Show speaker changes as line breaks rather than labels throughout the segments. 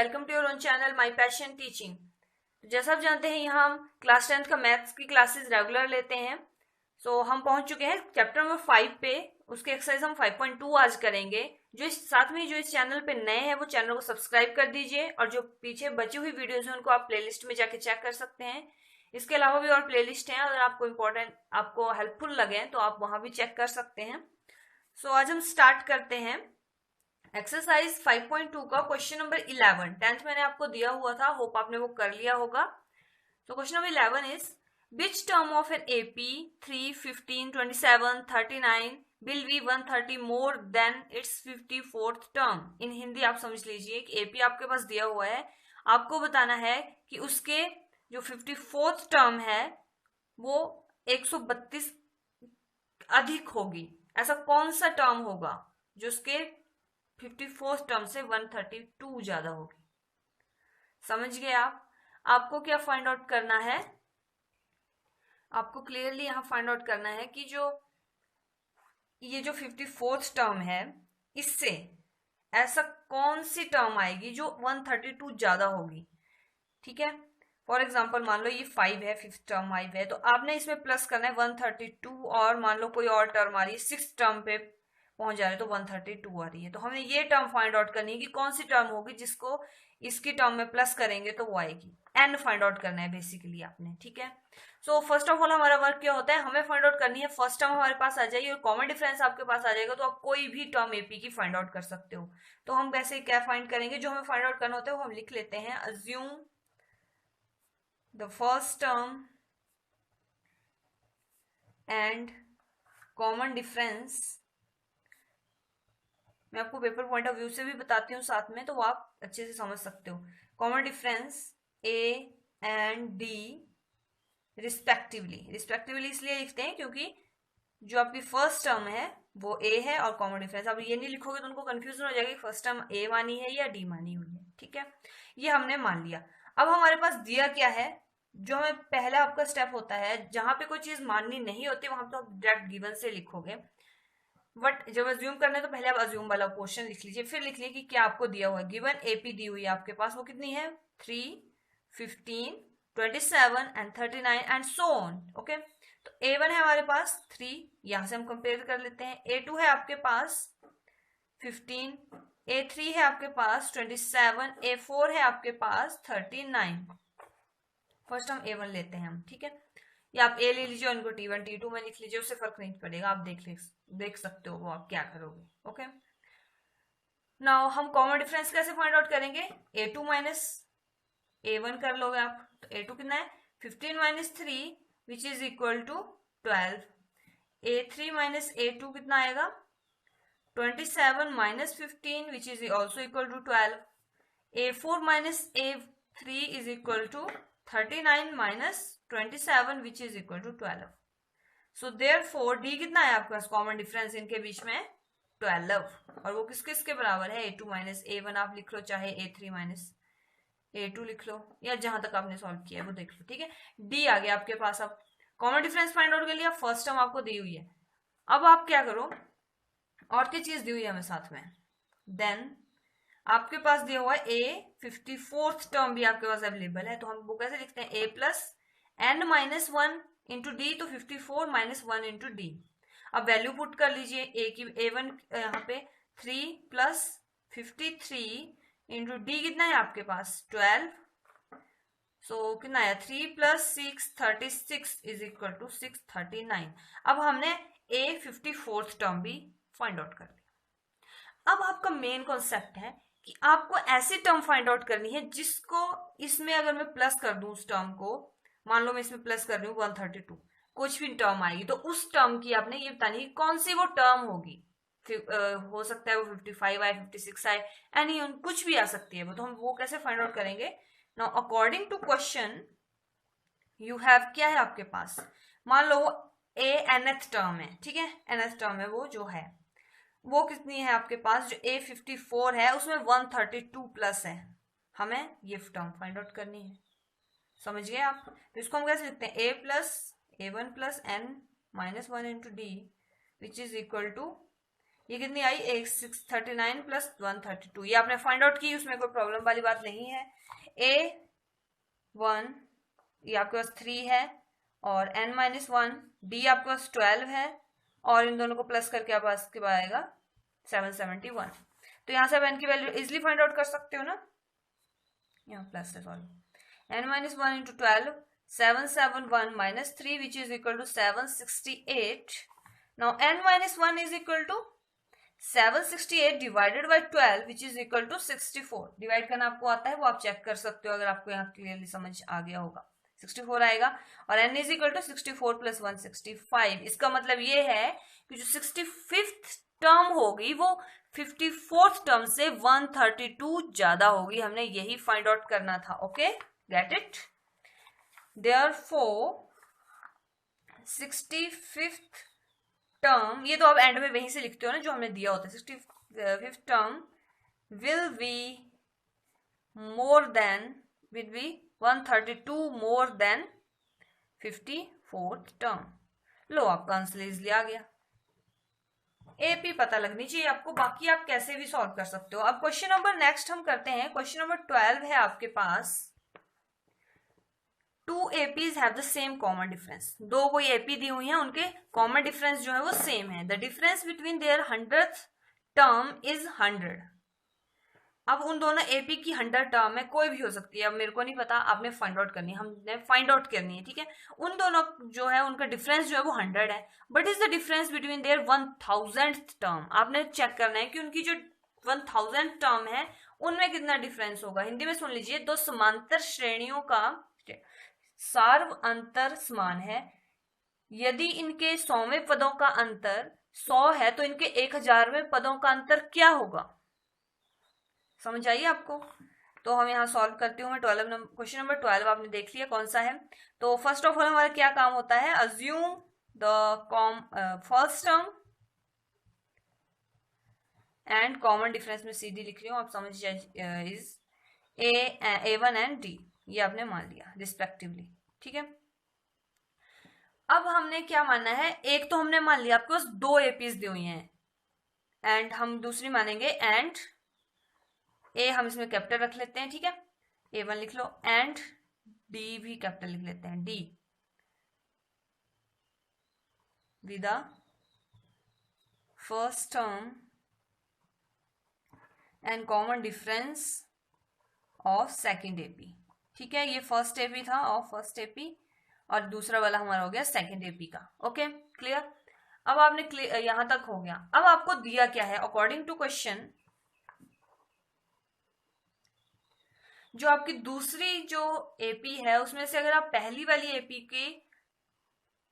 Welcome to your own channel my passion teaching. जैसा आप जानते हैं यहाँ हम क्लास 10th का मैथ्स की क्लासेस रेगुलर लेते हैं। हम पहुंच चुके हैं चैप्टर नंबर 5 पे। उसके एक्सरसाइज हम 5.2 आज करेंगे। जो इस चैनल पे नए हैं वो चैनल को सब्सक्राइब कर दीजिए और जो पीछे बची हुई वीडियोज हैं उनको आप प्लेलिस्ट में जाके चेक कर सकते हैं। इसके अलावा भी और प्लेलिस्ट हैं, अगर आपको हेल्पफुल लगे तो आप वहां भी चेक कर सकते हैं। आज हम स्टार्ट करते हैं एक्सरसाइज 5.2 का क्वेश्चन नंबर 11। 10th मैंने आपको दिया हुआ था, होप आपने वो कर लिया होगा। Question number 11 is which term of an AP 3, 15, 27, 39 will be 130 more than it's 54th term. In Hindi आप समझ लीजिए कि एपी आपके पास दिया हुआ है, आपको बताना है कि उसके जो 54th टर्म है वो 132 अधिक होगी। ऐसा कौन सा टर्म होगा जो उसके 54th टर्म से 132 ज्यादा होगी। समझ गए आप? आपको क्या फाइंड आउट करना है? आपको क्लियरली यहां फाइंड आउट करना है कि ये जो 54th टर्म है इससे ऐसा कौन सी टर्म आएगी जो 132 ज्यादा होगी। ठीक है, फॉर एग्जाम्पल मान लो ये 5 है, 5th टर्म 5 है, तो आपने इसमें प्लस करना है 132 और मान लो कोई और टर्म आ रही है 6th टर्म पे पहुंच जा रहे तो 132 आ रही है। तो हमने ये टर्म फाइंड आउट करनी है कि कौन सी टर्म होगी जिसको इसकी टर्म में प्लस करेंगे तो वो आएगी। एन फाइंड आउट करना है बेसिकली आपने। ठीक है, फर्स्ट ऑफ ऑल हमारा वर्क क्या होता है, हमें फाइंड आउट करनी है फर्स्ट टर्म हमारे पास आ जाएगी और कॉमन डिफरेंस आपके पास आ जाएगा तो आप कोई भी टर्म एपी की फाइंड आउट कर सकते हो। तो हम वैसे क्या फाइंड करेंगे, जो हमें फाइंड आउट करना होता है वो हम लिख लेते हैं। Assume the first term and common difference. मैं आपको पेपर पॉइंट ऑफ व्यू से भी बताती हूँ साथ में, तो वो आप अच्छे से समझ सकते हो। Common difference A and D respectively इसलिए लिखते हैं क्योंकि जो आपकी फर्स्ट टर्म है वो ए है और कॉमन डिफरेंस आप ये नहीं लिखोगे तो उनको कंफ्यूजन हो जाएगा कि फर्स्ट टर्म ए मानी है या डी मानी हुई है। ठीक है, ये हमने मान लिया। अब हमारे पास दिया क्या है, जो हमें पहला आपका स्टेप होता है, जहां पे कोई चीज माननी नहीं होती वहां तो आप डायरेक्ट गिवन से लिखोगे, बट जब अज्यूम करना है तो पहले आप अज्यूम वाला क्वेश्चन लिख लीजिए, फिर लिख लीजिए कि क्या आपको दिया हुआ है। गिवन एपी दी हुई है आपके पास, वो कितनी है 3, 15, 27 and 39 and so on. Okay, तो A1 है हमारे पास 3, यहां से हम कंपेयर कर लेते हैं। A2 है आपके पास 15, A3 है आपके पास 27, A4 है आपके पास 39। फर्स्ट हम A1 लेते हैं हम। ठीक है, या आप ए ले लीजिए और इनको T1 T2 में लिख लीजिए, उससे फर्क नहीं पड़ेगा, आप देख सकते हो वो आप क्या करोगे। ओके, नाउ हम कॉमन डिफरेंस कैसे फाइंड आउट करेंगे, A2 माइनस A1 कर लोगे आप, तो A2 कितना है 15 minus 3 which is equal to 12। A3 minus A2 कितना आएगा 27 minus 15 which is also equal to 12। A4 minus A3 is equal to 39 minus 27 which is equal to 12। So therefore d कितना है आपके पास, कॉमन डिफरेंस इनके बीच में 12, और वो किस किस के बराबर है, A2 माइनस A1 आप लिख लो, चाहे A3 माइनस A2 लिख लो, या जहां तक आपने सॉल्व किया है वो देख लो। ठीक है, डी आ गया आपके पास। अब कॉमन डिफरेंस फाइंड आउट कर लिया, फर्स्ट टर्म आपको दी हुई है। अब आप क्या करो, और क्या चीज दी हुई है हमें साथ में, देन आपके पास दिया हुआ है A54th टर्म भी आपके पास अवेलेबल है, तो हम वो कैसे लिखते हैं, A plus n minus 1 into d, तो 54 माइनस 1 इंटू डी। अब वैल्यू पुट कर लीजिए, ए की A1 यहाँ पे 3 प्लस 53 इंटू डी कितना है आपके पास 12। सो कितना है 3 प्लस 6 36 इज इक्वल टू 639। अब हमने A54th टर्म भी फाइंड आउट कर लिया। अब आपका मेन कॉन्सेप्ट है कि आपको ऐसी टर्म फाइंड आउट करनी है जिसको इसमें अगर मैं प्लस कर दूं उस टर्म को, मान लो मैं इसमें प्लस कर रही हूँ 132, कुछ भी टर्म आएगी तो उस टर्म की आपने ये बतानी है कौन सी वो टर्म होगी। हो सकता है वो 55 आए, 56 आए, एनी कुछ भी आ सकती है वो, तो हम वो कैसे फाइंड आउट करेंगे। Now according to question you have, क्या है आपके पास, मान लो ए nth टर्म है। ठीक है, nth टर्म है वो जो है वो कितनी है आपके पास, जो A54 है उसमें 132 प्लस है, हमें ये टर्म फाइंड आउट करनी है। समझ गए आप? तो इसको हम कैसे लिखते हैं, A plus A1 plus n minus 1 into d which is equal to ये कितनी आई, 639 प्लस 132, ये आपने फाइंड आउट की, उसमें कोई प्रॉब्लम वाली बात नहीं है। A1 ये आपके पास 3 है और n-1 D आपके पास 12 है और इन दोनों को प्लस करके आपके पास आएगा 771। तो यहाँ से आप n की वैल्यू इजिली फाइंड आउट कर सकते हो ना, यहाँ प्लस है sorry, n-1 into 12 771 minus 3 which is equal to 768। Now n-1 is equal to 768 divided by 12 which is equal to 64। Divide करना आपको आता है, वो आप चेक कर सकते हो अगर आपको यहाँ क्लियरली समझ आ गया होगा। 64 आएगा और n is equal to 64 plus 165। इसका मतलब ये है कि जो 65th टर्म होगी वो 54th टर्म से 132 ज्यादा होगी। हमने यही फाइंड आउट करना था। Okay, get it. Therefore 65th term, ये तो आप एंड में वहीं से लिखते हो ना जो हमने दिया होता है, 65th term will be more than, will be 132 more than 54th term. लो, आपका आंसर इजली आ गया। एपी पता लगनी चाहिए आपको, बाकी आप कैसे भी सॉल्व कर सकते हो। अब क्वेश्चन नंबर नेक्स्ट हम करते हैं। क्वेश्चन नंबर 12 है आपके पास। 2 APs have the same common difference। दो कोई AP दी हुई है, उनके कॉमन डिफरेंस जो है वो सेम है। The difference between their 100th term is 100। अब उन दोनों AP की 100 टर्म है, कोई भी हो सकती है, अब मेरे को नहीं पता, आपने फाइंड आउट करनी है, हमने फाइंड आउट करनी है, ठीक है। उन दोनों जो है उनका डिफरेंस जो है वो 100 है, but is the difference between their 1000th term. आपने चेक करना है कि उनकी जो 1000th टर्म है उनमें कितना डिफरेंस होगा। हिंदी में सुन लीजिए, दो समांतर श्रेणियों का सार्व अंतर समान है। यदि इनके 100वें पदों का अंतर 100 है तो इनके 1000वें पदों का अंतर क्या होगा। समझ आइए आपको। तो हम यहाँ सॉल्व करते हुए क्वेश्चन नंबर 12 आपने देख लिया कौन सा है। तो फर्स्ट ऑफ ऑल हमारा क्या काम होता है, assume the first term and common difference में CD लिख रही हूँ, आप समझ जाइए, इज A1 एंड D, ये आपने मान लिया रिस्पेक्टिवली, ठीक है। अब हमने क्या मानना है, एक तो हमने मान लिया आपके पास 2 APs दी हुई हैं एंड हम दूसरी मानेंगे एंड A, हम इसमें कैपिटल रख लेते हैं, ठीक है, A1 लिख लो, एंड D भी कैपिटल लिख लेते हैं, D with the first term and common difference of second AP, ठीक है। ये फर्स्ट AP था ऑफ फर्स्ट AP और दूसरा वाला हमारा हो गया सेकेंड AP का। Okay, clear. अब आपने यहां तक हो गया। अब आपको दिया क्या है, अकॉर्डिंग टू क्वेश्चन, जो आपकी दूसरी जो AP है उसमें से अगर आप पहली वाली AP के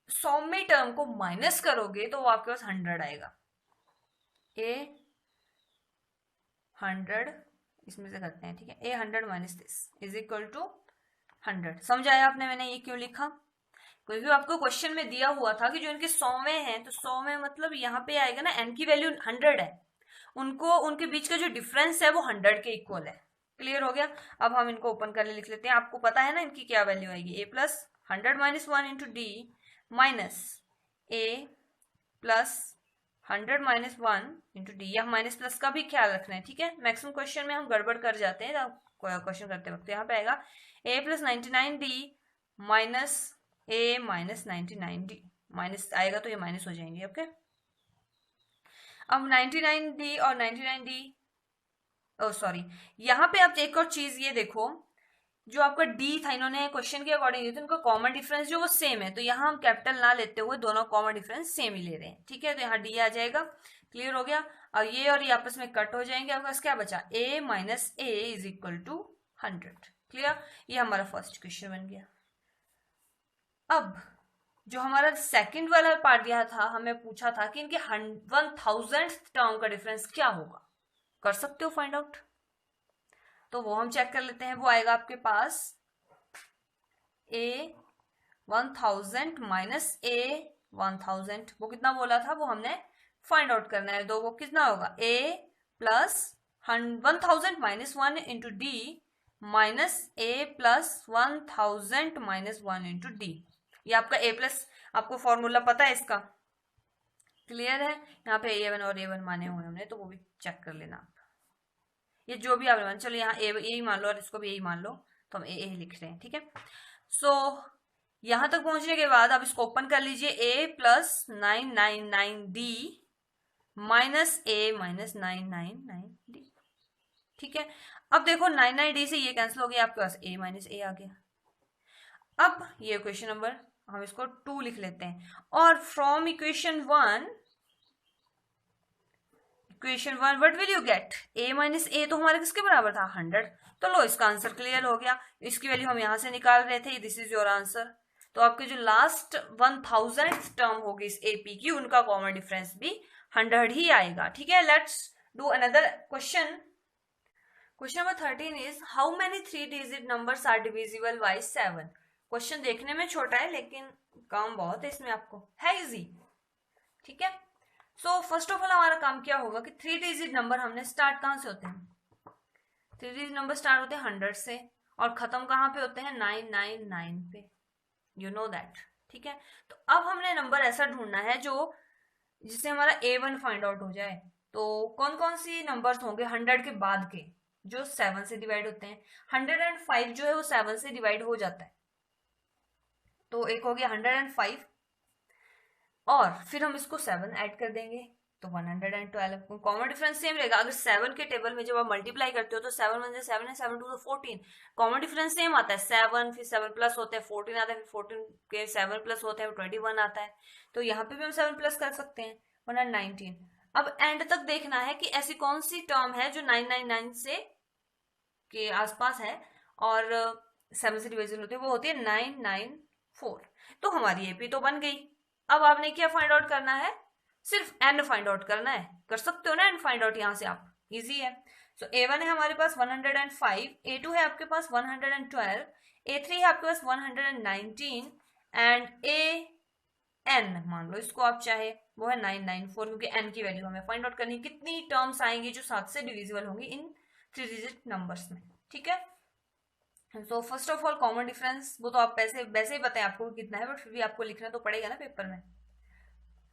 100वें टर्म को माइनस करोगे तो वो आपके पास 100 आएगा। A100 इसमें से करते हैं, ठीक है, A100 minus this is equal to 100। समझ आया आपने मैंने ये क्यों लिखा, क्योंकि आपको क्वेश्चन में दिया हुआ था कि जो इनके 100वें हैं, तो 100वें मतलब यहाँ पे आएगा ना, n की वैल्यू 100 है, उनको उनके बीच का जो डिफरेंस है वो 100 के इक्वल है। क्लियर हो गया। अब हम इनको ओपन कर लिख लेते हैं। आपको पता है ना इनकी क्या वैल्यू आएगी, A plus 100 minus 1 into D minus A plus 100 minus 1 into D। यह माइनस प्लस का भी ख्याल रखना है, ठीक है। मैक्सिमम क्वेश्चन में हम गड़बड़ कर जाते हैं क्वेश्चन करते वक्त। यहाँ पे आएगा A plus 99D minus A minus 99D, minus आएगा तो ये माइनस हो जाएंगे। ओके, अब 99D और 99D, ओ सॉरी, यहाँ पे आप एक और चीज ये देखो, जो आपका D था, इन्होंने क्वेश्चन के अकॉर्डिंग दिया, तो इनका कॉमन डिफरेंस जो वो सेम है, तो यहाँ हम कैपिटल ना लेते हुए दोनों कॉमन डिफरेंस सेम ही ले रहे हैं, ठीक है। तो यहाँ D आ जाएगा। क्लियर हो गया। और ये आपस में कट हो जाएंगे। आपके पास क्या बचा, A minus A is equal to 100। Clear, ये हमारा फर्स्ट क्वेश्चन बन गया। अब जो हमारा सेकंड वाला पार्ट दिया था, हमें पूछा था कि इनके 1000th टर्म का डिफरेंस क्या होगा। कर सकते हो फाइंड आउट, तो वो हम चेक कर लेते हैं। वो आएगा आपके पास A1000 माइनस A1000, वो कितना बोला था वो हमने फाइंड आउट करना है। तो वो कितना होगा, A plus 1000 minus 1 into D minus A plus 1000 minus 1 into D। ये आपका A प्लस, आपको फॉर्मूला पता है इसका, क्लियर है? यहाँ पे A1 और A1 माने हुए हमने, तो वो भी चेक कर लेना आप। ये जो भी आपने मान, चलो यहाँ ए ही मान लो और इसको भी यही मान लो, तो हम ए लिख रहे हैं, ठीक है। सो यहां तक पहुंचने के बाद आप इसको ओपन कर लीजिए, A+999D -A -999D, ठीक है। अब देखो 99D से ये कैंसिल हो गया, आपके पास A-A आ गया। अब ये इक्वेशन नंबर हम इसको 2 लिख लेते हैं, और from equation 1 what will you get, A-A तो हमारे किसके बराबर था, 100। तो लो, इसका आंसर क्लियर हो गया, इसकी वैल्यू हम यहां से निकाल रहे थे, दिस इज योर आंसर। तो आपके जो लास्ट 1000th टर्म होगी इस AP की, उनका कॉमन डिफरेंस भी 100 ही आएगा, ठीक है। Let's do another question. Question number 13 is how many 3 digit numbers are divisible by 7। Question देखने में छोटा है लेकिन काम बहुत है इसमें, आपको है इजी, ठीक है। सो फर्स्ट ऑफ ऑल हमारा काम क्या होगा कि 3 डिजिट नंबर हमने स्टार्ट कहां से होते हैं, 3 डिजिट नंबर स्टार्ट होते हैं 100 से और खत्म कहां पे होते हैं 999 पे, यू नो दैट, ठीक है। तो अब हमने नंबर ऐसा ढूंढना है जो जिससे हमारा A1 फाइंड आउट हो जाए। तो कौन कौन सी नंबर्स होंगे 100 के बाद के जो 7 से डिवाइड होते हैं, 105 जो है वो 7 से डिवाइड हो जाता है, तो एक हो गया 105, और फिर हम इसको 7 ऐड कर देंगे तो 112। कॉमन डिफरेंस सेम रहेगा, अगर 7 के टेबल में जब आप मल्टीप्लाई करते हो तो 7 1 7 है, 7 2 तो 14, कॉमन डिफरेंस सेम आता है 7, फिर 7 प्लस होता है 14 आता है, फिर 14 के 7 प्लस होता है 21 आता है। तो यहाँ पे भी हम 7 प्लस कर सकते हैं 119। अब एंड तक देखना है कि ऐसी कौन सी टर्म है जो 999 से के आसपास है और 7 से डिविजन होती है, वो होती है 994। तो हमारी AP तो बन गई। अब आपने क्या फाइंड आउट करना है, सिर्फ n फाइंड आउट करना है, कर सकते हो ना n फाइंड आउट यहां से आप, इजी है। सो A1 है हमारे पास 105, A2 है आपके पास 112, A3 है आपके पास 119 एंड AN मान लो इसको आप चाहे, वो है 994, क्योंकि n की वैल्यू हमें फाइंड आउट करनी है, कितनी टर्म्स आएंगी जो 7 से डिविजिबल होंगी इन 3 डिजिट नंबर्स में, ठीक है। So first of all common difference वो तो आप वैसे ही पता है आपको कितना है, बट फिर भी आपको लिखना तो पड़ेगा ना पेपर में।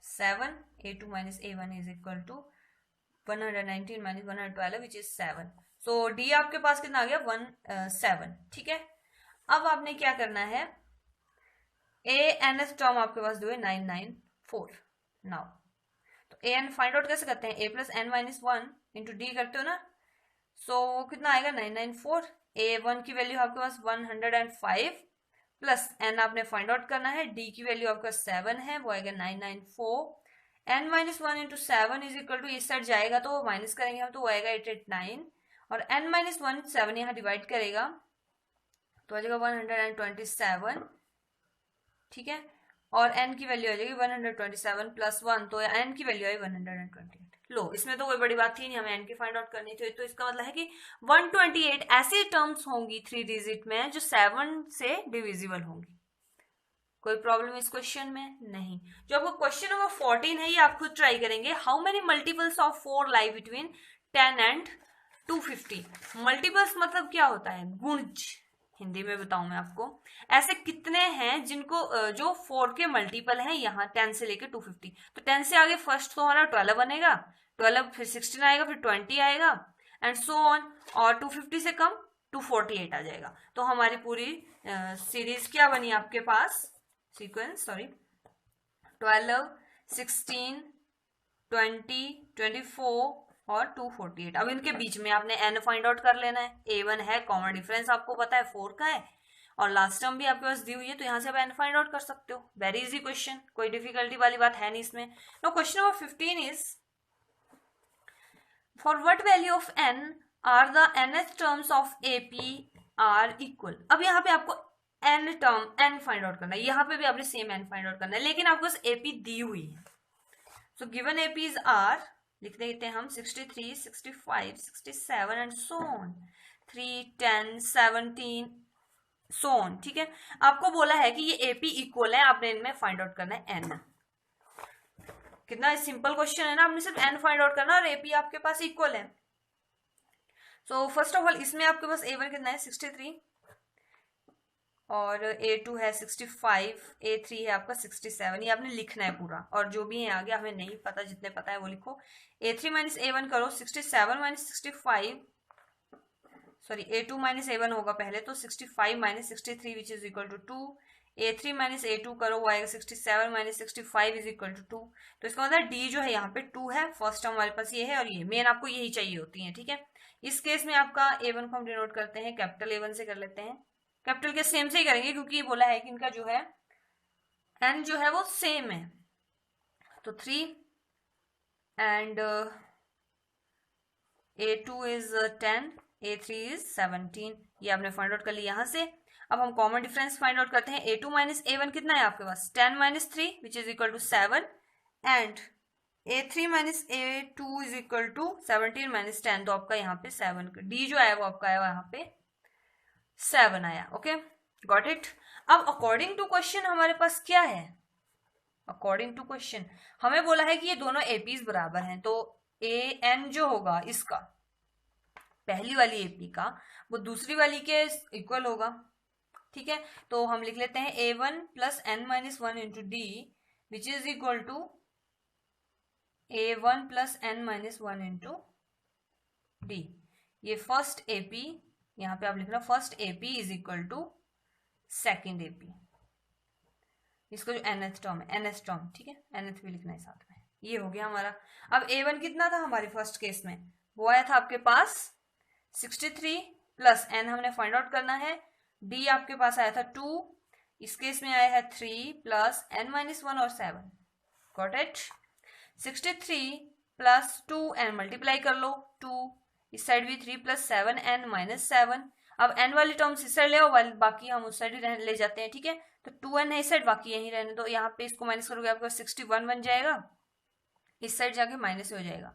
7 A2 minus A1 is equal to 119 minus 112 which is 7। So D आपके पास कितना आ गया 7, ठीक है। अब आपने क्या करना है, ANS टर्म आपके पास दो है 994 नाउ, तो AN फाइंड आउट कैसे करते हैं, A plus N minus 1 into D करते हो ना, सो कितना आएगा 994। A1 की वैल्यू आपके पास 105 प्लस n आपने फाइंड आउट करना है, D की वैल्यू आपका 7 है, वो आएगा 994। n minus 1 into 7 is equal to इस साइड जाएगा तो माइनस करेंगे हम तो वो आएगा 889, और n माइनस 1 7 यहाँ डिवाइड करेगा तो आ जाएगा 127, ठीक है। और n की वैल्यू आ जाएगी 127 प्लस 1, तो n की वैल्यू आई 128। लो, इसमें तो कोई बड़ी बात थी नहीं, हमें n की फाइंड आउट करनी थी, तो इसका मतलब है कि 128 ऐसी टर्म्स होंगी 3 डिजिट में जो 7 से डिविजिबल होंगी। कोई प्रॉब्लम इस क्वेश्चन में नहीं। जो आपको क्वेश्चन नंबर 14 है ये आप खुद ट्राई करेंगे, how many multiples of 4 lie between 10 and 250। Multiples मतलब क्या होता है, गुणज, हिंदी में बताऊं मैं आपको, ऐसे कितने हैं जिनको जो 4 के मल्टीपल हैं यहाँ 10 से लेकर 250। तो 10 से आगे फर्स्ट तो हमारा 12 बनेगा, 12 फिर 16 आएगा, फिर 20 आएगा एंड सो ऑन, और 250 से कम 248 आ जाएगा। तो हमारी पूरी सीरीज क्या बनी आपके पास, सीक्वेंस सॉरी, 12, 16, 20, 24 और 248। अब इनके बीच में आपने n फाइंड आउट कर लेना है। A1 है, कॉमन डिफरेंस आपको पता है 4 का है, और लास्ट टर्म भी आपके पास दी हुई है, तो यहां से आप n फाइंड आउट कर सकते हो। वेरी इजी क्वेश्चन, कोई डिफिकल्टी वाली बात है नहीं इसमें। No, question number 15 is for what value of n are the nth terms of AP are equal. अब यहाँ पे आपको n term n find out करना है, यहाँ पे भी आपने सेम n फाइंड आउट करना है, लेकिन आपको बस AP दी हुई है। सो गिवन APs आर, लिख देते हैं हम 63, 65, 67 and so on, 3, 10, 17 so on, ठीक है। आपको बोला है कि ये AP इक्वल है, आपने इनमें फाइंड आउट करना है n। कितना सिंपल क्वेश्चन है ना, आपने सिर्फ n फाइंड आउट करना और AP आपके पास इक्वल है। सो फर्स्ट ऑफ ऑल इसमें आपके पास A1 कितना है 63, और A2 है 65, A3 है आपका 67। ये आपने लिखना है पूरा, और जो भी है आगे हमें नहीं पता, जितने पता है वो लिखो। A3 माइनस A1 करो, 67 minus 65, sorry A2 minus A1 होगा पहले, तो 65 minus 63 which is equal to 2। A3 minus A2 करो, वो आएगा 67 माइनस 65 इज इक्वल टू 2। तो इसका मतलब D जो है यहाँ पे 2 है, फर्स्ट टर्म हमारे पास ये है, और ये मेन आपको यही चाहिए होती है, ठीक है। इस केस में आपका A1 को हम डिनोट करते हैं कैपिटल A1 से कर लेते हैं, कैपिटल के सेम से ही करेंगे क्योंकि ये बोला है कि इनका जो है n जो है वो सेम है। तो 3 and A2 is 10, A3 is 17। ये आपने फाइंड आउट कर लिया यहाँ से। अब हम कॉमन डिफरेंस फाइंड आउट करते हैं। A2 माइनस A1 कितना है आपके पास, 10 minus 3 which is equal to 7, and A3 minus A2 is equal to 17 minus 10, तो आपका यहाँ पे 7, D जो आया वो आपका आया यहाँ पे 7 आया। Okay, got it. अब अकॉर्डिंग टू क्वेश्चन हमारे पास क्या है, अकॉर्डिंग टू क्वेश्चन हमें बोला है कि ये दोनों एपीज बराबर हैं, तो AN जो होगा इसका, पहली वाली एपी का, वो दूसरी वाली के इक्वल होगा, ठीक है। तो हम लिख लेते हैं A1 plus n minus 1 into d which is equal to A1 plus n minus 1 into d. ये फर्स्ट एपी, यहाँ पे आप लिखना first AP is equal to second AP, इसको जो nth टर्म है, nth टर्म, ठीक है, nth भी लिखना है साथ में। ये हो गया हमारा। अब A1 कितना था हमारे फर्स्ट केस में, वो आया था आपके पास 63 प्लस n हमने फाइंड आउट करना है, D आपके पास आया था 2, इस केस में आया है 3 प्लस n माइनस 1 और 7, got it. 63 plus 2n multiply कर लो, 2 इस साइड भी 3 प्लस 7n माइनस 7। अब n वाली टर्म्स इस साइड ले आओ, बाकी हम उस साइड ही ले जाते हैं, ठीक है। तो 2n है इस साइड, बाकी यहीं रहने दो। यहाँ पे इसको माइनस करोगे आपका 61 बन जाएगा, इस साइड जाके माइनस हो जाएगा।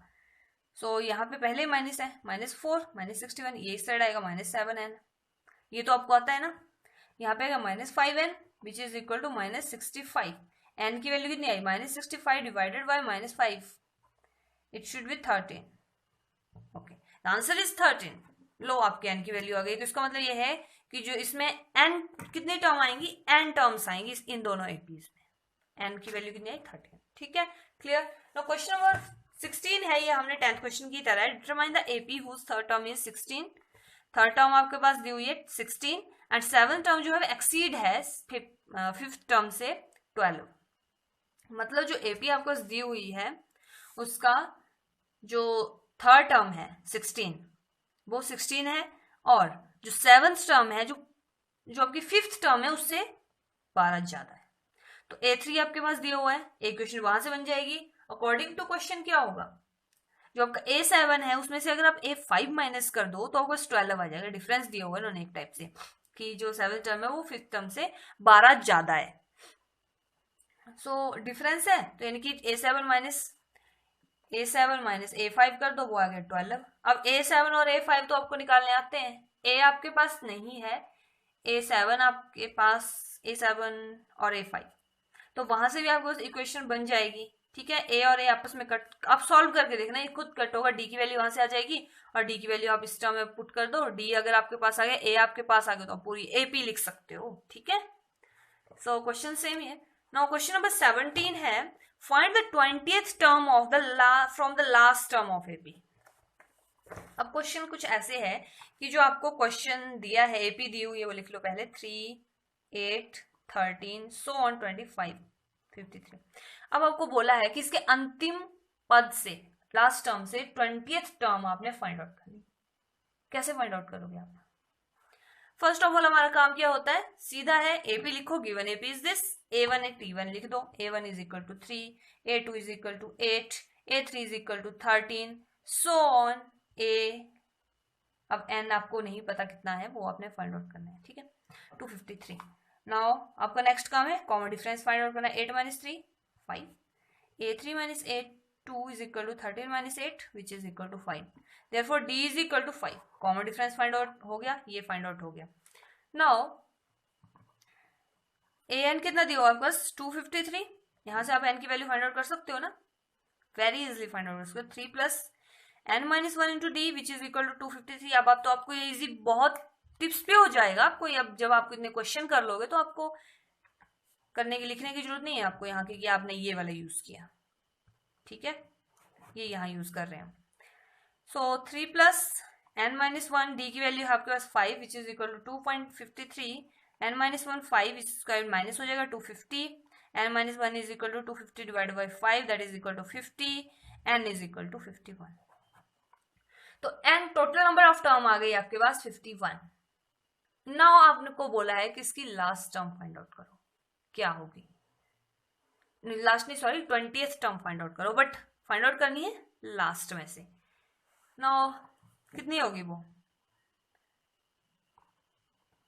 सो यहाँ पे पहले ही माइनस है, -4 -61, ये इस साइड आएगा -7n, ये तो आपको आता है ना। यहाँ पे आएगा -5n which is equal to -65। n की वैल्यू कितनी आई, -65 divided by -5, it should be 13। Okay, the answer is 13। लो, आपके n की वैल्यू आ गई। तो इसका मतलब ये है कि जो इसमें n कितनी टर्म आएंगी, n टर्म्स आएंगी इन दोनों एपीज में। n की वैल्यू कितनी आई, 13, ठीक है, क्लियर। नो क्वेश्चन नंबर 16 है, ये हमने 10th क्वेश्चन की तरह। Determine the AP whose third term is 16। Third term आपके पास दी हुई है 16 एंड 7th टर्म जो है एक्सीड है 5th टर्म से 12। मतलब जो एपी आपको दी हुई है उसका जो थर्ड टर्म है 16, वो 16 है, और जो 7th टर्म है, जो आपकी 5th टर्म है, उससे 12 ज्यादा है। तो A3 आपके पास दिया हुआ है, इक्वेशन वहां से बन जाएगी। अकॉर्डिंग टू क्वेश्चन क्या होगा, जो आपका A7 है उसमें से अगर आप A5 माइनस कर दो तो आपको 12 आ जाएगा। डिफरेंस दिया हुआ है उन्होंने एक टाइप से कि जो 7th टर्म है वो 5th टर्म से 12 ज्यादा है। सो डिफरेंस है, तो यानी कि A7 माइनस A5 कर दो, वो आ गया 12। अब A7 और A5 तो आपको निकालने आते हैं, A आपके पास नहीं है, A7 आपके पास, A7 और A5, तो वहां से भी आपको इक्वेशन बन जाएगी, ठीक है। ए और ए आपस में कट, आप सॉल्व करके देखना, ये खुद कट होगा, डी की वैल्यू वहां से आ जाएगी, और डी की वैल्यू आप इस टर्म में पुट कर दो। डी अगर आपके पास आ गया, ए आपके पास आ गया, तो आप पूरी एपी लिख सकते हो, ठीक है। सो क्वेश्चन सेम ही है। नाउ क्वेश्चन नंबर 17 है, find the 20th term of the from the last term of AP. अब क्वेश्चन कुछ ऐसे है कि जो आपको क्वेश्चन दिया है, एपी दी हुई है, वो लिख लो पहले, 3, 8, 13 सो ऑन 25, 53। अब आपको बोला है कि इसके अंतिम पद से, लास्ट टर्म से 20th टर्म आपने फाइंड आउट करनी। कैसे फाइंड आउट करोगे आप? फर्स्ट ऑफ ऑल हमारा काम क्या होता है, सीधा है, एपी लिखो, given AP is this, A1 है, T1 लिख दो, A1 is equal to 3, A2 is equal to 8, A3 is equal to 13 so on A। अब n आपको नहीं पता कितना है, वो आपने फाइंड आउट करना है, ठीक है, 253। नाउ आपका नेक्स्ट काम है कॉमन डिफरेंस फाइंड आउट करना है, 8 minus 3 5, A3 minus A2 is equal to 13 minus 8 which is equal to 5, therefore D is equal to 5। Common difference find out हो गया, ये फाइंड आउट हो गया। नाउ an कितना दिया हुआ आपके पास, 253, यहां से आप n की वैल्यू फाइंड आउट कर सकते हो ना, वेरी इजिली फाइंड आउट कर सकते हो। 3 plus n minus 1 into d which is equal to 253। अब आप तो आपको ये इजी बहुत टिप्स पे हो जाएगा आपको। अब जब आप इतने क्वेश्चन कर लोगे तो आपको करने की लिखने की जरूरत नहीं है आपको यहाँ की कि आपने ये वाला यूज किया, ठीक है, ये यहाँ यूज कर रहे हैं। So 3 plus n minus 1, D की वैल्यू है आपके पास 5 which is equal to 2.53, n minus 1 5 इसका माइनस हो जाएगा 250, n minus 1 is equal to 250 divided by 5 that is equal to 50, n is equal to 51। तो n total number of term आ गई आपके पास 51। नाउ आपको बोला है कि इसकी लास्ट टर्म फाइंड आउट करो, क्या होगी, लास्ट नहीं sorry 20th term find out करो, बट फाइंड आउट करनी है लास्ट में से। नाउ कितनी होगी वो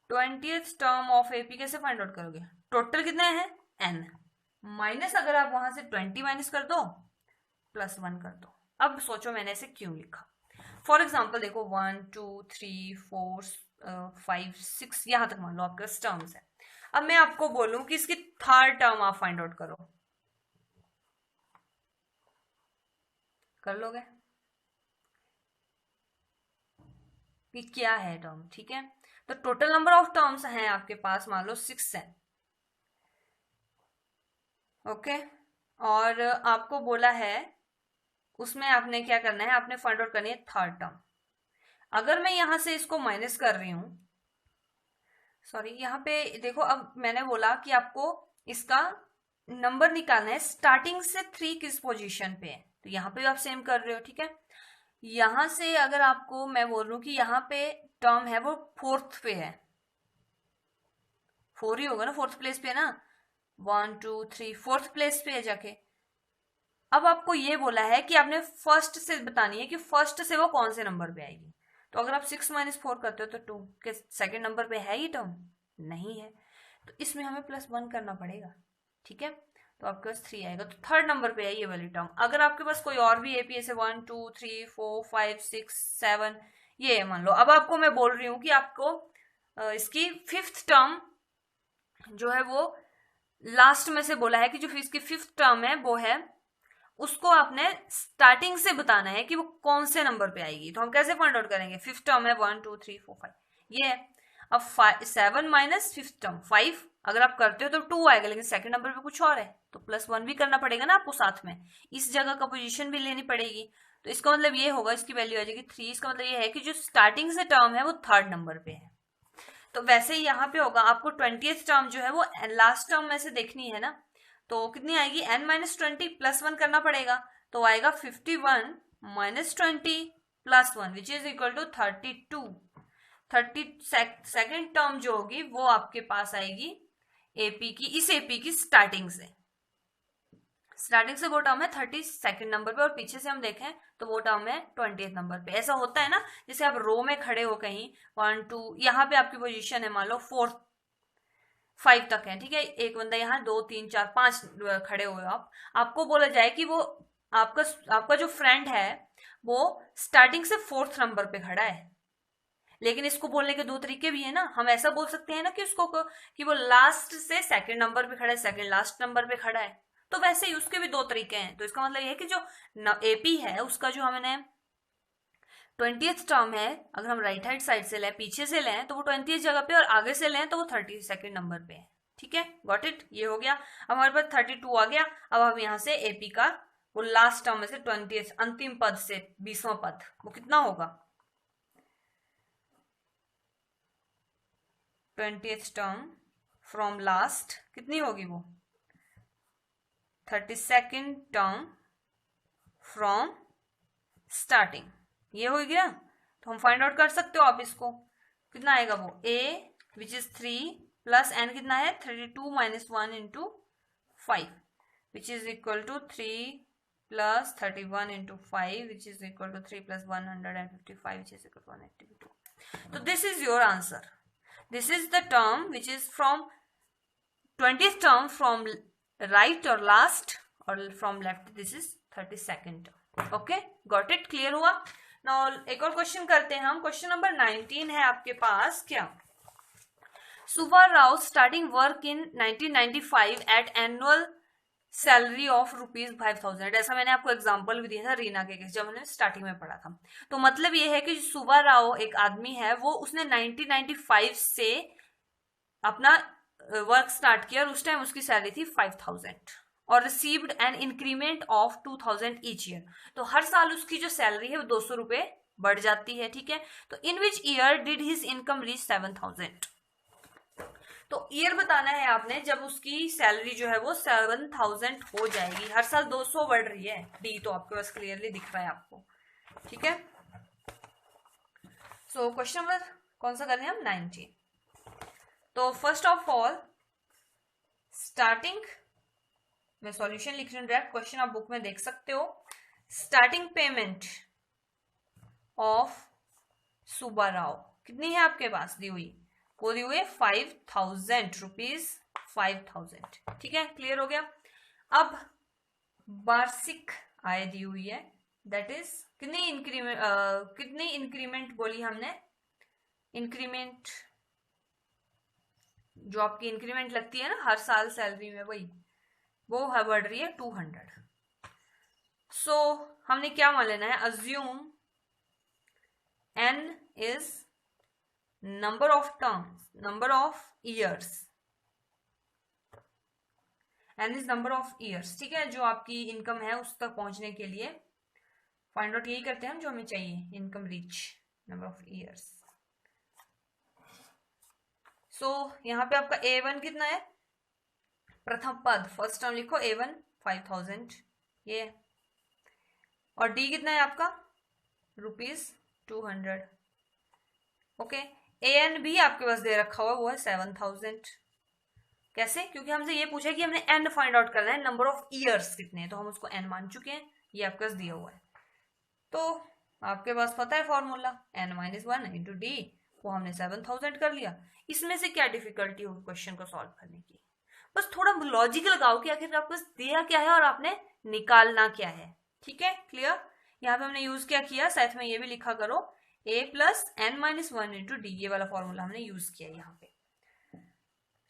20th टर्म ऑफ एपी कैसे फाइंड आउट करोगे, टोटल कितने हैं n माइनस, अगर आप वहां से 20 माइनस कर दो प्लस 1 कर दो। अब सोचो मैंने ऐसे क्यों लिखा। फॉर एग्जाम्पल देखो 1 2 3 4 5 6 यहां तक मान लो आपके टर्म्स है। अब मैं आपको बोलूं कि इसकी थर्ड टर्म आप फाइंड आउट करो, कर लोगे कि क्या है टर्म, ठीक है। तो टोटल नंबर ऑफ टर्म्स हैं आपके पास मान लो 6 है, ओके। और आपको बोला है उसमें आपने क्या करना है, आपने फाइंड आउट करनी है थर्ड टर्म। अगर मैं यहां से इसको माइनस कर रही हूं, सॉरी यहाँ पे देखो, अब मैंने बोला कि आपको इसका नंबर निकालना है स्टार्टिंग से 3 किस पोजीशन पे है, तो यहाँ पे भी आप सेम कर रहे हो, ठीक है। यहां से अगर आपको मैं बोल रहा हूं कि यहाँ पे टर्म है वो 4th पे है, 4 ही होगा ना, 4th प्लेस पे है ना, 1 2 3 4th प्लेस पे है जाके। अब आपको ये बोला है कि आपने फर्स्ट से बतानी है कि फर्स्ट से वो कौन से नंबर पे आएगी। तो अगर आप 6 माइनस 4 करते हो तो 2 के सेकेंड नंबर पे है ये टर्म, नहीं है, तो इसमें हमें प्लस 1 करना पड़ेगा, ठीक है। तो आपके पास 3 आएगा, तो थर्ड नंबर पे है ये वाली टर्म। अगर आपके पास कोई और भी एपी ऐसे 1 2 3 4 5 6 7 ये है मान लो। अब आपको मैं बोल रही हूँ कि आपको इसकी 5th टर्म जो है वो लास्ट में से बोला है कि जो इसकी 5th टर्म है वो है, उसको आपने स्टार्टिंग से बताना है कि वो कौन से नंबर पे आएगी। तो हम कैसे फाइंड आउट करेंगे, 5th टर्म है 1 2 3 4 5 ये है। अब 7 माइनस 5th टर्म 5, अगर आप करते हो तो 2 आएगा, लेकिन सेकंड नंबर पे कुछ और है तो प्लस 1 भी करना पड़ेगा ना आपको साथ में, इस जगह का पोजीशन भी लेनी पड़ेगी। तो इसका मतलब ये होगा, इसकी वैल्यू आ जाएगी 3। इसका मतलब ये है कि जो स्टार्टिंग से टर्म है वो थर्ड नंबर पे है। तो वैसे ही यहाँ पे होगा, आपको 20th टर्म जो है वो लास्ट टर्म में से देखनी है ना, तो कितनी आएगी n माइनस 20 प्लस 1 करना पड़ेगा, तो आएगा 51 minus 20 plus 1 which is equal to 32। 32nd term जो होगी वो आपके पास आएगी एपी की, इस एपी की स्टार्टिंग से वो टर्म है 32nd नंबर पे, और पीछे से हम देखें तो वो टर्म है 20th नंबर पे। ऐसा होता है ना, जैसे आप रो में खड़े हो कहीं 1 2, यहाँ पे आपकी पोजीशन है मान लो 4 5 तक है, ठीक है, एक बंदा यहाँ 2 3 4 5 खड़े हुए आप, आपको बोला जाए कि वो आपका जो फ्रेंड है वो स्टार्टिंग से 4th नंबर पे खड़ा है। लेकिन इसको बोलने के 2 तरीके भी है ना, हम ऐसा बोल सकते हैं ना कि उसको कि वो लास्ट से सेकंड नंबर पे खड़ा है, सेकंड लास्ट नंबर पे खड़ा है, तो वैसे ही उसके भी 2 तरीके हैं। तो इसका मतलब ये है कि जो एपी है उसका जो हमने 20th टर्म है, अगर हम राइट हैंड साइड से लें, पीछे से लें तो वो 20th जगह पे, और आगे से लें तो वो 32nd नंबर पे है, ठीक है, गॉट इट। ये हो गया, अब हमारे पास 32 आ गया। अब हम यहाँ से एपी का वो लास्ट टर्म में से 20th अंतिम पद से 20वां पद वो कितना होगा, 20th टर्म फ्रॉम लास्ट कितनी होगी वो 32nd टर्म फ्रॉम स्टार्टिंग, ये हो गया। तो हम फाइंड आउट कर सकते हो आप इसको, कितना आएगा वो a which is 3 plus n कितना है 32 minus 1 into 5 which is equal to 3 plus 31 into 5 which is equal to 3 plus 155 which is equal to 182। तो this is your answer, this is the term which is from 20th term from right और last, और from left this is 32nd term. Okay, got it, clear हुआ। Now एक और question करते हैं हम, question number 19 है आपके पास। क्या, Suva Rao starting work in 1995 at annual salary of ₹5,000। ऐसा मैंने आपको एग्जांपल भी दिया था रीना के केस, जब हमने स्टार्टिंग में पढ़ा था। तो मतलब ये है कि सुबा राव एक आदमी है, वो उसने 1995 से अपना वर्क स्टार्ट किया और उस टाइम उसकी सैलरी थी 5,000 और received an increment of 2,000 each year. तो हर साल उसकी जो सैलरी है वो 200 रुपए बढ़ जाती है, ठीक है। तो in which year did his income reach 7,000। तो ईयर बताना है आपने जब उसकी सैलरी जो है वो 7,000 हो जाएगी। हर साल 200 बढ़ रही है, डी तो आपके पास क्लियरली दिख रहा है आपको, ठीक है। सो क्वेश्चन नंबर कौन सा कर रहे हैं हम, 19। तो फर्स्ट ऑफ ऑल स्टार्टिंग मैं सॉल्यूशन लिख रही हूँ, डायरेक्ट क्वेश्चन आप बुक में देख सकते हो। स्टार्टिंग पेमेंट ऑफ सुबा राव कितनी है आपके पास दी हुई, वो दी हुई है 5,000 रुपीज, 5,000, ठीक है, क्लियर हो गया। अब वार्षिक आय दी हुई है, दैट इज कितनी इंक्रीमेंट बोली हमने, इंक्रीमेंट जो आपकी इंक्रीमेंट लगती है ना हर साल सैलरी में, वही वो है बढ़ रही है 200। सो हमने क्या मान लेना है, assume n is number of terms, number of years, n is number of years, ठीक है। जो आपकी इनकम है उस तक पहुंचने के लिए फाइंड आउट यही करते हैं हम जो हमें चाहिए, income reach number of years. So यहाँ पे आपका A1 कितना है, प्रथम पद फर्स्ट टर्म लिखो, A1 5,000 ये, और D कितना है आपका ₹200, ओके। AN भी आपके पास दे रखा हुआ वो है 7,000। कैसे, क्योंकि हमसे ये पूछा कि हमने n फाइंड आउट करना है, नंबर ऑफ ईयर्स कितने हैं, तो हम उसको n मान चुके हैं, ये आपके पास दिया हुआ है। तो आपके पास पता है फॉर्मूला n-1 इंटू डी, वो हमने 7,000 कर लिया। इसमें से क्या डिफिकल्टी होगी क्वेश्चन को सॉल्व करने की, बस थोड़ा लॉजिक लगाओ कि आखिर आपको दिया क्या है और आपने निकालना क्या है, ठीक है, क्लियर। यहाँ पे हमने यूज क्या किया, साथ में ये भी लिखा करो, a plus n-1 into d, ये वाला फॉर्मूला हमने यूज किया यहाँ पे।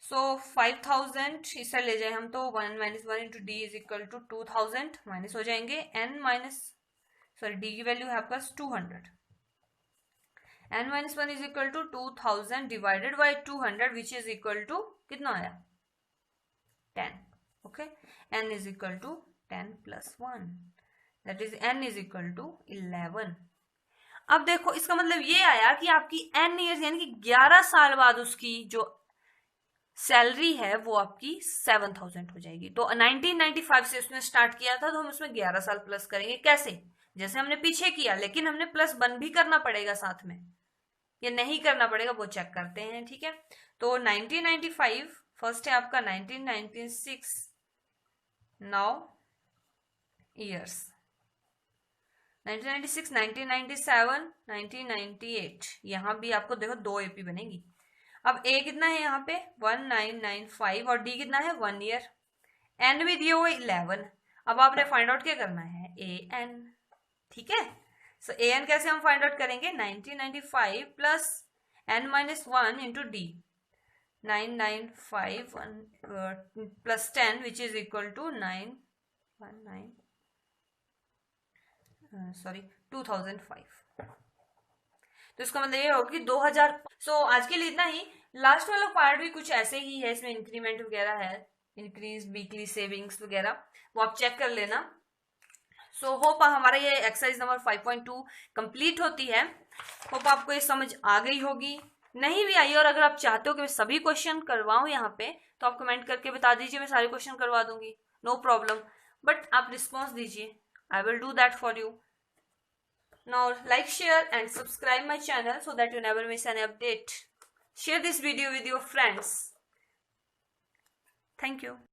सो 5,000 इसे ले जाए हम तो 1-1 into D is equal to 2,000, minus हो जाएंगे डी की वैल्यू है आपका 200, n-1 is equal to 2,000 divided by 200 which is equal to कितना आया 10, okay. n is equal to 10 plus 1, that is n is equal to 11। अब देखो इसका मतलब ये आया कि आपकी n ईयर्स यानी कि 11 साल बाद उसकी जो सैलरी है वो आपकी 7,000 हो जाएगी। तो 1995 से उसने स्टार्ट किया था, तो हम उसमें 11 साल प्लस करेंगे। कैसे, जैसे हमने पीछे किया, लेकिन हमने प्लस वन भी करना पड़ेगा साथ में, या नहीं करना पड़ेगा वो चेक करते हैं, ठीक है। तो 1995 फर्स्ट है आपका, 1996 नाउ ईयर्स, 1996, 1997, 1998, यहां भी आपको देखो 2 AP बनेगी। अब A कितना है यहाँ पे 1995 और D कितना है 1 ईयर, N भी दिए हुए 11। अब आपने फाइंड आउट क्या करना है, AN, ठीक है। सो AN कैसे हम फाइंड आउट करेंगे, 1995 plus n-1 into D, 995 plus 10 which is equal to 2005। तो इसका मतलब ये होगा कि 2000। सो आज के लिए इतना ही। लास्ट वाला पार्ट भी कुछ ऐसे ही है, इसमें इंक्रीमेंट वगैरह है, इंक्रीज वीकली सेविंग्स वगैरह, वो आप चेक कर लेना। सो होप हमारा ये एक्सरसाइज नंबर 5.2 कंप्लीट होती है। होप आपको ये समझ आ गई होगी, नहीं भी आई और अगर आप चाहते हो कि मैं सभी क्वेश्चन करवाऊं यहाँ पे, तो आप कमेंट करके बता दीजिए, मैं सारे क्वेश्चन करवा दूंगी, नो प्रॉब्लम। बट आप रिस्पॉन्स दीजिए, I will do that for you. Now like, share and subscribe my channel so that you never miss any update. Share this video with your friends. Thank you.